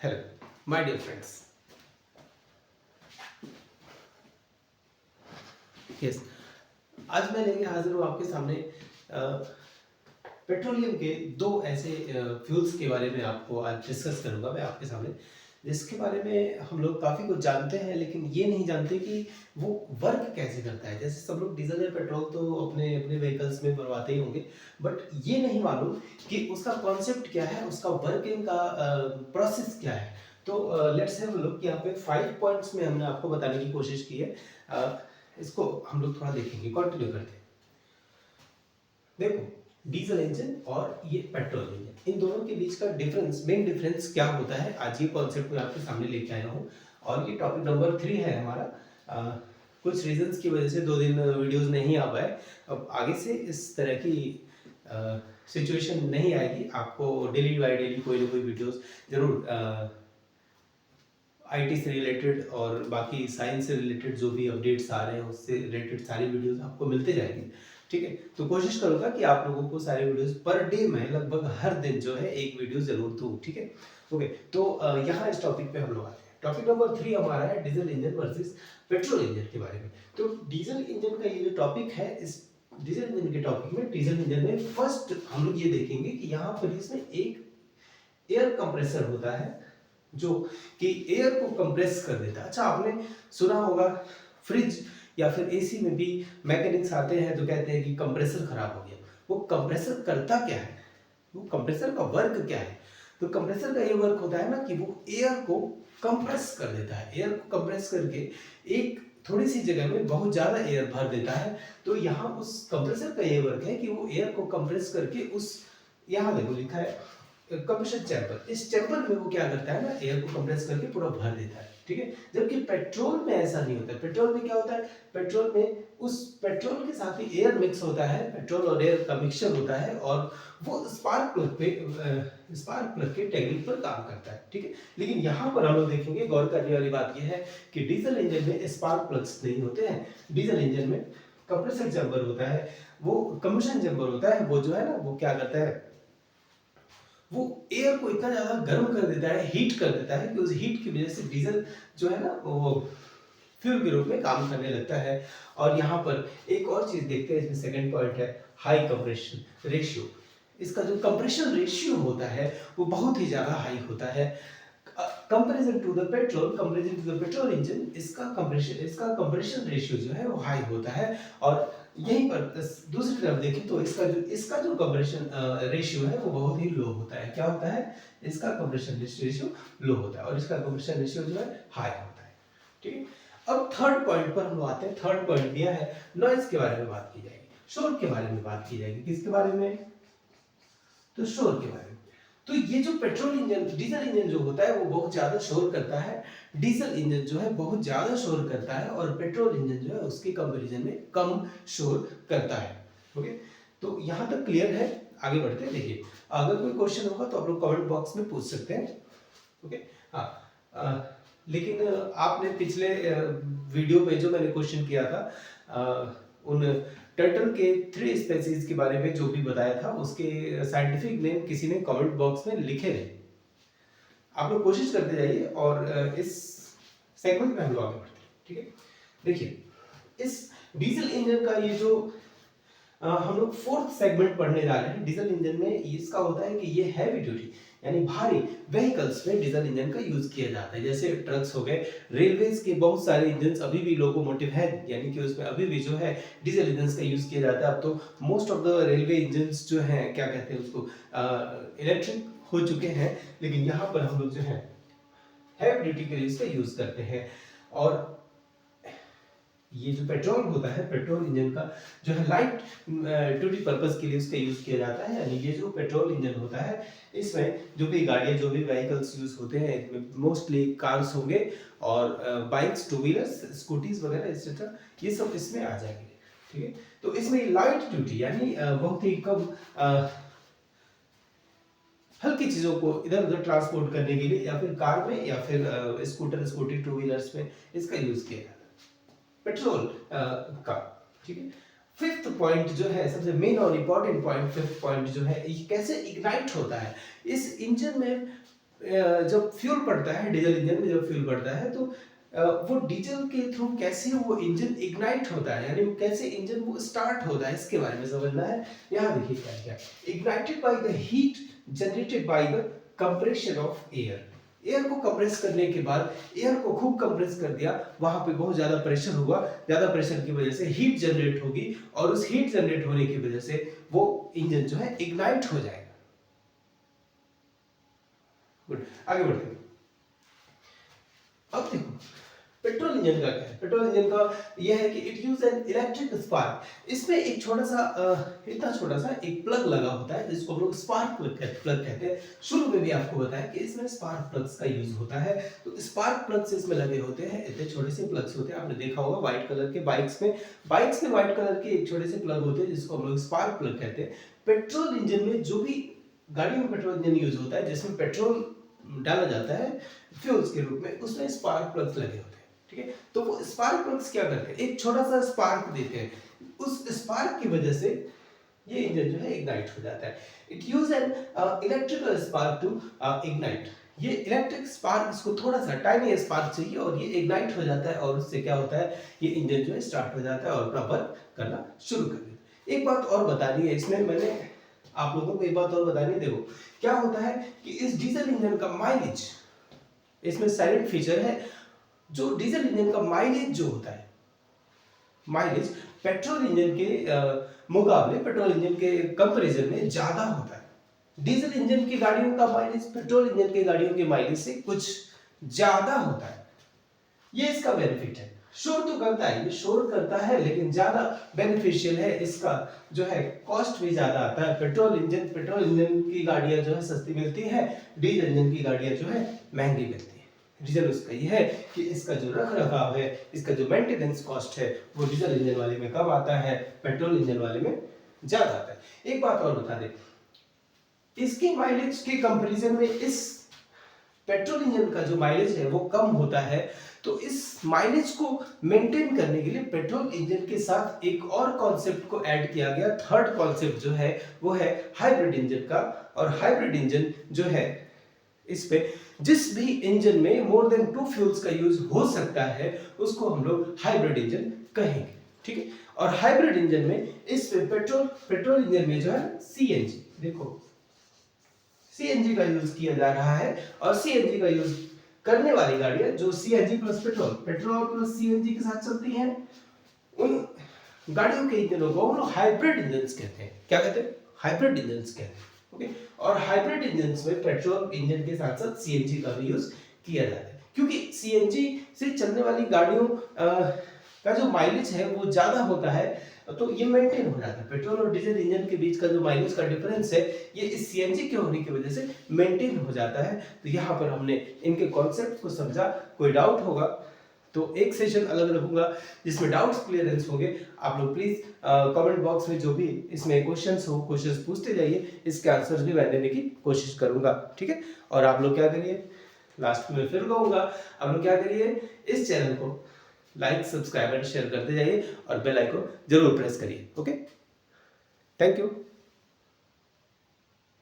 Hello my dear friends. Yes, आज मैं लेके हाजिर हूँ आपके सामने पेट्रोलियम के दो ऐसे फ्यूल्स के बारे में आपको आज डिस्कस करूंगा मैं आपके सामने, जिसके बारे में हम लोग काफ़ी कुछ जानते हैं लेकिन ये नहीं जानते कि वो वर्क कैसे करता है। जैसे सब लोग डीजल या पेट्रोल तो अपने अपने व्हीकल्स में भरवाते ही होंगे, बट ये नहीं मालूम कि उसका कॉन्सेप्ट क्या है, उसका वर्किंग का प्रोसेस क्या है। तो लेट्स हैव अ लुक। यहाँ पे 5 पॉइंट्स में हमने आपको बताने की कोशिश की है। इसको हम लोग थोड़ा देखेंगे, कंटिन्यू करते हैं। देखो, डीजल इंजन और ये पेट्रोल इंजन, इन दोनों के बीच का डिफरेंस, मेन डिफरेंस क्या होता है, आज ये कॉन्सेप्ट मैं आपके सामने लेके आया हूँ। और ये टॉपिक नंबर 3 है हमारा। कुछ रीजंस की वजह से 2 दिन वीडियोस नहीं आ पाए। अब आगे से इस तरह की सिचुएशन नहीं आएगी। आपको डेली बाय डेली कोई ना कोई वीडियोस जरूर आईटी से रिलेटेड और बाकी साइंस से रिलेटेड जो भी अपडेट्स आ रहे हैं उससे रिलेटेड सारी वीडियोस आपको मिलते जाएंगी। ठीक है, तो कोशिश करूंगा कि आप लोगों को सारे वीडियोस पर डे में लगभग हर दिन जो है एक वीडियो जरूर दूं। ठीक है, ओके। तो यहाँ इस टॉपिक पे हम लोग आते हैं। टॉपिक नंबर 3 हमारा है diesel engine versus petrol engine के बारे में। तो डीजल इंजन का ये जो टॉपिक है, इस डीजल इंजन के टॉपिक में, डीजल इंजन में फर्स्ट हम लोग ये देखेंगे कि यहाँ पर इसमें एक एयर कंप्रेसर होता है जो कि एयर को कंप्रेस कर देता है। अच्छा, आपने सुना होगा फ्रिज या फिर एसी में भी मैकेनिक्स आते हैं तो कहते हैं कि कंप्रेसर खराब हो गया। वो कंप्रेसर करता क्या है, वो कंप्रेसर का वर्क क्या है? तो कंप्रेसर का ये वर्क होता है ना कि वो एयर को कंप्रेस कर देता है। एयर को कंप्रेस करके एक थोड़ी सी जगह में बहुत ज्यादा एयर भर देता है। तो यहाँ उस कंप्रेसर का ये वर्क है कि वो एयर को कंप्रेस करके उस, यहाँ देखो लिखा है कंप्रेशन चैम्बर, इस चैम्बर में वो क्या करता है ना, एयर को कंप्रेस करके पूरा भर देता है। ठीक है, जबकि पेट्रोल में ऐसा नहीं होता है। पेट्रोल में क्या होता है, पेट्रोल में उस पेट्रोल के साथ ही एयर मिक्स होता है, पेट्रोल और एयर का मिक्सचर होता है और वो स्पार्क प्लग के टेक्निक पर काम करता है। ठीक है, लेकिन यहाँ पर हम लोग देखेंगे, गौर करने वाली बात यह है कि डीजल इंजन में स्पार्क प्लग्स नहीं होते हैं। डीजल इंजन में कंप्रेसर चैम्बर होता है, वो कंबशन चैम्बर होता है। वो जो है ना, वो क्या करता है, वो एयर को इतना ज्यादा गर्म कर देता है, हीट कर देता है कि उस हीट की वजह से डीजल जो है ना वो फ्यूल के रूप में काम करने लगता है। और यहाँ पर एक और चीज देखते हैं, इसमें सेकंड पॉइंट है हाई कंप्रेशन रेशियो। इसका जो कंप्रेशन रेशियो होता है वो बहुत ही ज्यादा हाई होता है comparison to the petrol. Comparison to the petrol engine, इसका कंप्रेशन रेशियो जो है वो हाई होता है। और यहीं पर दूसरी तरफ देखें तो इसका जो कंप्रेशन रेशियो है वो बहुत ही लो होता है। क्या होता है, इसका कंप्रेशन रेशियो लो होता है और इसका कंप्रेशन रेशियो जो है हाई होता है। ठीक है, अब थर्ड पॉइंट पर हम लोग आते हैं। थर्ड पॉइंट दिया है नॉइज के बारे में बात की जाएगी, शोर के बारे में बात की जाएगी। किसके बारे में, तो शोर के बारे में। तो ये जो पेट्रोल इंजन, डीजल इंजन जो होता है वो बहुत ज्यादा शोर करता है। डीजल इंजन जो है बहुत ज्यादा शोर करता है और पेट्रोल इंजन जो है उसके कंपैरिजन में कम शोर करता है। ओके, तो यहां तक क्लियर है। आगे बढ़ते हैं। देखिए, अगर कोई क्वेश्चन होगा तो आप लोग कमेंट बॉक्स में पूछ सकते हैं। ओके, हाँ, लेकिन आपने पिछले वीडियो में जो मैंने क्वेश्चन किया था उन टर्टल के 3 स्पेसीज के बारे में जो भी बताया था, उसके साइंटिफिक नेम किसी ने कमेंट बॉक्स में लिखे नहीं। आप लोग कोशिश करते जाइए और इस सेगमेंट में हम लोग आगे बढ़ते हैं। ठीक है, देखिए, इस डीजल इंजन का ये जो हम लोग फोर्थ सेगमेंट पढ़ने जा रहे हैं। डीजल इंजन में इसका होता है कि ये हैवी ड्यूटी यानी भारी व्हीकल्स में डीजल इंजन का यूज किया जाता है। जैसे ट्रक्स हो गए, रेलवेज के बहुत सारे इंजन अभी भी लोकोमोटिव है, यानी कि उसमें अभी भी जो है डीजल इंजन का यूज किया जाता है। अब तो most of the railway engine जो है, क्या कहते हैं उसको, इलेक्ट्रिक हो चुके हैं, लेकिन यहाँ पर हम लोग जो है हैवी ड्यूटी के लिए इसका यूज करते हैं। और ये जो पेट्रोल होता है, पेट्रोल इंजन का जो है लाइट ड्यूटी पर्पस के लिए उसका यूज किया जाता है। यानी ये जो पेट्रोल इंजन होता है, इसमें जो भी गाड़ियां, जो भी व्हीकल्स यूज होते हैं, मोस्टली कार्स होंगे और बाइक्स, टू व्हीलर्स, स्कूटीज वगैरह एक्सेट्रा, ये सब इसमें आ जाएंगे। ठीक है, तो इसमें लाइट ड्यूटी यानी बहुत ही कम हल्की चीजों को इधर उधर ट्रांसपोर्ट करने के लिए, या फिर कार में या फिर स्कूटर, स्कूटी, टू व्हीलर्स में इसका यूज किया जाता है पेट्रोल का। ठीक है, फिफ्थ पॉइंट जो है, सबसे मेन और इंपॉर्टेंट पॉइंट, फिफ्थ पॉइंट जो है, ये कैसे इग्नाइट होता है। इस इंजन में जब फ्यूल पड़ता है डीजल इंजन में, जब फ्यूल पड़ता है तो वो डीजल के थ्रू कैसे वो इंजन इग्नाइट होता है, यानी वो कैसे इंजन वो स्टार्ट होता है, इसके बारे में समझना है। यहाँ देखिए क्या क्या, ignited by the heat generated by the compression of air. Air को कंप्रेस करने के बाद, एयर को खूब कंप्रेस कर दिया, वहां पे बहुत ज्यादा प्रेशर हुआ, ज्यादा प्रेशर की वजह से हीट जनरेट होगी, और उस हीट जनरेट होने की वजह से वो इंजन जो है इग्नाइट हो जाएगा। गुड, आगे बढ़ते हैं। अब देखो पेट्रोल इंजन का क्या है। पेट्रोल इंजन का यह है कि it use an electric spark. इसमें एक छोटा सा इतना छोटा सा एक प्लग लगा होता है जिसको हम लोग स्पार्क प्लग कहते हैं। शुरू में भी आपको बताया कि इसमें स्पार्क प्लग्स का यूज होता है। तो स्पार्क प्लग्स इसमें लगे होते हैं, इतने छोटे से प्लग्स होते हैं, आपने देखा होगा व्हाइट कलर के बाइक्स में व्हाइट कलर के एक छोटे से प्लग होते हैं जिसको हम लोग स्पार्क प्लग कहते हैं। पेट्रोल इंजन में जो भी गाड़ी में पेट्रोल इंजन यूज होता है जिसमें पेट्रोल डाला जाता है फ्यूल्स के रूप में, उसमें स्पार्क प्लग्स लगे होते हैं। ठीक है, तो वो स्पार्क प्लग्स क्या करते हैं, एक छोटा सा स्पार्क देते हैं, उस स्पार्क की वजह से ये इंजन जो है इग्नाइट हो जाता है। It use an electrical spark to ignite. ये इलेक्ट्रिक स्पार्क, इसको थोड़ा सा टाइनी स्पार्क चाहिए और ये इग्नाइट हो जाता है, और उससे क्या होता है, ये इंजन जो है स्टार्ट हो जाता है और अपना वर्क करना शुरू कर देता है। एक बात और बतानी है इसमें, मैंने आप लोगों को एक बात और बतानी है। देखो क्या होता है कि इस डीजल इंजन का माइलेज, इसमें साइलेंट फीचर है, जो डीजल इंजन का माइलेज जो होता है, माइलेज पेट्रोल इंजन के मुकाबले, पेट्रोल इंजन के कंपैरिजन में ज्यादा होता है। डीजल इंजन की गाड़ियों का माइलेज पेट्रोल इंजन की गाड़ियों के माइलेज से कुछ ज्यादा होता है। ये इसका बेनिफिट है। शोर तो करता है, ये शोर करता है लेकिन ज्यादा बेनिफिशियल है, इसका जो है कॉस्ट भी ज्यादा आता है। पेट्रोल इंजन की गाड़ियां जो है सस्ती मिलती है, डीजल इंजन की गाड़ियां जो है महंगी मिलती है। रीजन उसका ये है कि इसका जो रख रखाव है, इसका जो मेंटेनेंस कॉस्ट है, वो डीजल इंजन वाले में कम आता है, पेट्रोल इंजन वाले में ज्यादा आता है। एक बात और बता दें, इसकी माइलेज के कंपैरिजन में इस पेट्रोल इंजन का जो माइलेज है वो कम होता है। तो इस माइलेज को मेंटेन करने के लिए पेट्रोल इंजन के साथ एक और कॉन्सेप्ट को ऐड किया गया। थर्ड कॉन्सेप्ट जो है वो है हाइब्रिड इंजन का। और हाइब्रिड इंजन जो है, इस पे जिस भी इंजन में मोर देन 2 फ्यूल्स का यूज हो सकता है उसको हम लोग हाइब्रिड इंजन कहेंगे। ठीक है, और हाइब्रिड इंजन में इस पे पेट्रोल इंजन में जो है सीएनजी, देखो सीएनजी का यूज किया जा रहा है। और सीएनजी का यूज करने वाली गाड़ियां जो CNG plus petrol plus CNG के साथ चलती हैं, उन गाड़ियों के इंजनों को हम लोग हाइब्रिड इंजन्स कहते हैं। क्या कहते हैं? हाइब्रिड इंजन्स कहते हैं। ओके, और हाइब्रिड इंजन्स में पेट्रोल इंजन के साथ साथ सीएनजी का भी यूज किया जाता है, क्योंकि सीएनजी से चलने वाली गाड़ियों का जो माइलेज है वो ज्यादा होता है, तो ये मेंटेन हो जाता है। पेट्रोल और डीजल इंजन के बीच का जो माइलेज का डिफरेंस है, ये इस सीएनजी के होने की वजह से मेंटेन हो जाता है। तो यहाँ पर हमने इनके कॉन्सेप्ट को समझा। कोई डाउट होगा तो एक सेशन अलग रखूंगा जिसमें डाउट्स क्लियरेंस होंगे। आप लोग प्लीज कमेंट बॉक्स में जो भी इसमें क्वेश्चंस हो, क्वेश्चंस पूछते जाइए, इसके आंसर्स भी मैं देने की कोशिश करूंगा। ठीक है, और आप लोग क्या करिए, लास्ट में फिर कहूंगा, आप लोग क्या करिए, इस चैनल को लाइक, सब्सक्राइब एंड शेयर करते जाइए और बेल आइकन जरूर प्रेस करिए। Okay, thank you.